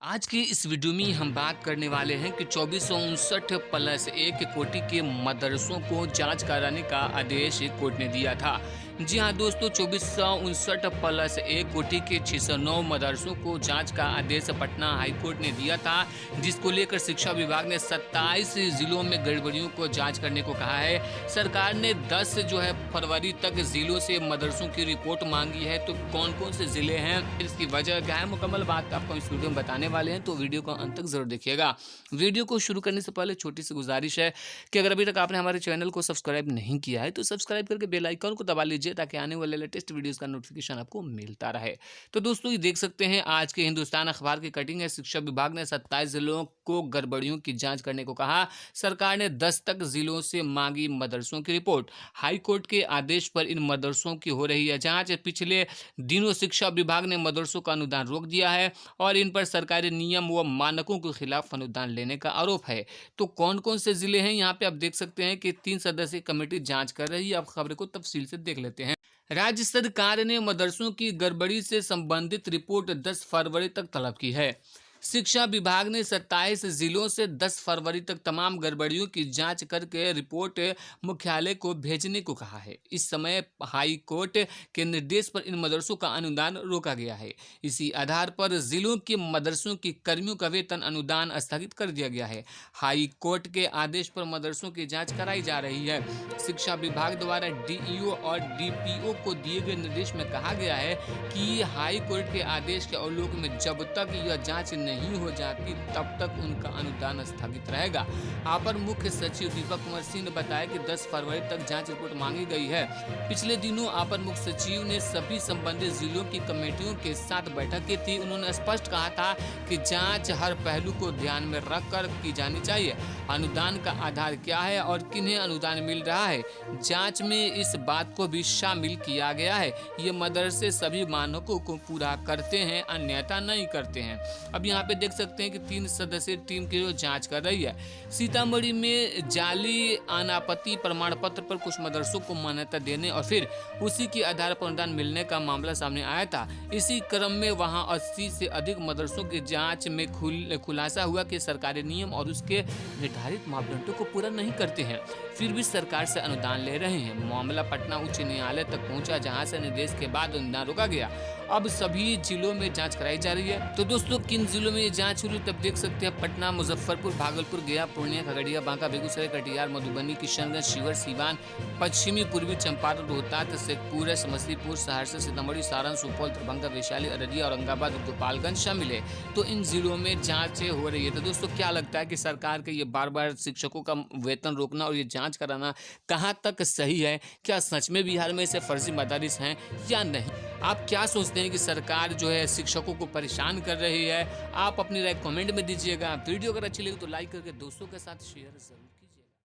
आज की इस वीडियो में हम बात करने वाले हैं कि 2459+1 कोटि के मदरसों को जांच कराने का आदेश कोर्ट ने दिया था। जी हां दोस्तों, 2459+1 कोटि के 609 मदरसों को जांच का आदेश पटना हाई कोर्ट ने दिया था, जिसको लेकर शिक्षा विभाग ने 27 जिलों में गड़बड़ियों को जांच करने को कहा है। सरकार ने 10 फरवरी तक जिलों से मदरसों की रिपोर्ट मांगी है। तो कौन कौन से जिले हैं, इसकी वजह क्या है, मुकम्मल बात आपको इस वीडियो में बताने वाले हैं, तो वीडियो को अंत तक जरूर देखिएगा। वीडियो को शुरू करने से पहले छोटी सी गुजारिश है कि अगर अभी तक आपने हमारे चैनल को सब्सक्राइब नहीं किया है तो सब्सक्राइब करके बेल आइकन को दबा लीजिए ताकि आने वाले लेटेस्ट वीडियोस का नोटिफिकेशन आपको मिलता रहे। तो दोस्तों, ये देख सकते हैं आज के हिंदुस्तान अखबार की कटिंग है। शिक्षा विभाग ने 27 जिलों को गड़बड़ियों की जांच करने को कहा। सरकार ने 10 तक जिलों से मांगी मदरसों की रिपोर्ट। हाई कोर्ट के आदेश पर इन मदरसों की हो रही है जांच। पिछले दिनों शिक्षा विभाग ने मदरसों का अनुदान रोक दिया है और इन पर सरकारी नियम व मानकों के खिलाफ अनुदान लेने का आरोप है। तो कौन कौन से जिले हैं, यहाँ पे आप देख सकते हैं कि 3 सदस्यीय कमेटी जांच कर रही है। अब खबर को तफसील से देख लेते हैं। राज्य सरकार ने मदरसों की गड़बड़ी से संबंधित रिपोर्ट 10 फरवरी तक तलब की है। शिक्षा विभाग ने 27 जिलों से 10 फरवरी तक तमाम गड़बड़ियों की जांच करके रिपोर्ट मुख्यालय को भेजने को कहा है। इस समय हाई कोर्ट के निर्देश पर इन मदरसों का अनुदान रोका गया है। इसी आधार पर जिलों के मदरसों की कर्मियों का वेतन अनुदान स्थगित कर दिया गया है। हाई कोर्ट के आदेश पर मदरसों की जाँच कराई जा रही है। शिक्षा विभाग द्वारा डीईओ और डीपीओ को दिए गए निर्देश में कहा गया है कि हाई कोर्ट के आदेश के अवलोकन में जब तक यह जाँच नहीं हो जाती तब तक उनका अनुदान स्थगित रहेगा। अपर मुख्य सचिव दीपक कुमार सिंह ने बताया कि 10 फरवरी तक जांच रिपोर्ट मांगी गई है। पिछले दिनों अपर मुख्य सचिव ने सभी संबंधित जिलों की कमेटियों के साथ बैठक की थी। उन्होंने स्पष्ट कहा था कि जांच हर पहलू को ध्यान में रखकर की जानी चाहिए। अनुदान का आधार क्या है और किन्हें अनुदान मिल रहा है, जांच में इस बात को भी शामिल किया गया है। ये मदरसे सभी मानकों को पूरा करते हैं, अन्यथा नहीं करते हैं। अब यहाँ पे देख सकते हैं कि 3 सदस्यीय टीम की जो जांच कर रही है। सीतामढ़ी में जाली अनापत्ति प्रमाण पत्र पर कुछ मदरसों को मान्यता देने और फिर उसी के आधार पर अनुदान मिलने का मामला सामने आया था। इसी क्रम में वहां 80 से अधिक मदरसों की जांच में खुलासा हुआ कि सरकारी नियम और उसके निर्धारित मापदंडों को पूरा नहीं करते हैं, फिर भी सरकार से अनुदान ले रहे हैं। मामला पटना उच्च न्यायालय तक पहुंचा, जहां से निर्देश के बाद अनुदान रोका गया। अब सभी जिलों में जांच कराई जा रही है। तो दोस्तों, किन जिलों में ये जांच हुई तब देख सकते हैं। पटना, मुजफ्फरपुर, भागलपुर, गया, पूर्णिया, खगड़िया, बांका, बेगूसराय, कटिहार, मधुबनी, किशनगंज, शिवहर, सीवान, पश्चिमी पूर्वी चंपारण, रोहतास, शेखपुरा, समस्तीपुर, सहरसा, सीतामढ़ी, सारण, सुपौल, दरभंगा, वैशाली, अररिया, औरंगाबाद, गोपालगंज शामिल है। तो इन जिलों में जांच हो रही है। तो दोस्तों, क्या लगता है कि सरकार के ये बार बार शिक्षकों का वेतन रोकना और ये जांच कराना कहाँ तक सही है? क्या सच में बिहार में ऐसे फर्जी मदारिस हैं या नहीं? आप क्या सोचते हैं कि सरकार जो है शिक्षकों को परेशान कर रही है? आप अपनी राय कमेंट में दीजिएगा। वीडियो अगर अच्छी लगी तो लाइक करके दोस्तों के साथ शेयर जरूर।